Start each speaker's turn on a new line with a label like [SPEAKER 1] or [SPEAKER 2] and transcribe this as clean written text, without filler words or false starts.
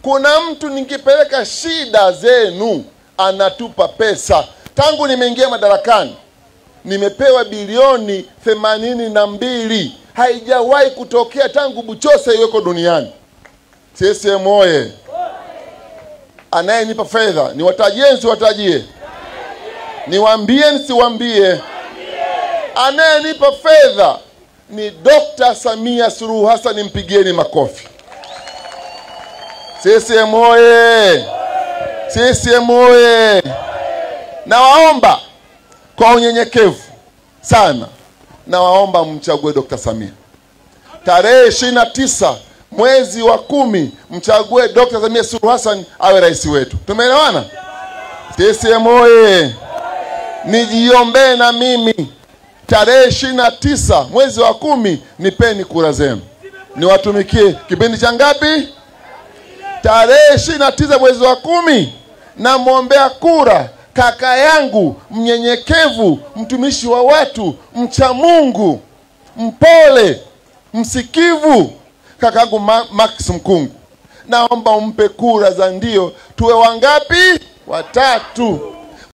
[SPEAKER 1] Kuna mtu nikipeleka shida zenu anatupa pesa. Tangu nimeingia madarakani nimepewa bilioni 82. Haijawahi kutokea tangu Buchose yuko duniani. CCM oye. Anayenipa fedha ni watajie, nisiwatajie? Niwaambie, nisiwaambie? Anayenipa fedha ni Dr. Samia Suluhu Hassan, mpigieni makofi. CCM oye. CCM oye. Nawaomba kwa unyenyekevu sana, nawaomba mchague Dr. Samia. Tarehe 29 mwezi wa 10 mchague Dr. Samia Suluhu Hassan awe rais wetu. Tumeelewana? CCM oye. Nijiombee na mimi tarehe 29 mwezi wa 10, nipeni kura zenu niwatumikie kipindi cha ngapi? Tarehe 29 mwezi wa 10. Na muombea kura kaka yangu mnyenyekevu, mtumishi wa watu, mcha Mungu, mpole, msikivu, kakangu Max Mkungu. Naomba umpe kura za ndio. Tuwe wangapi? 3.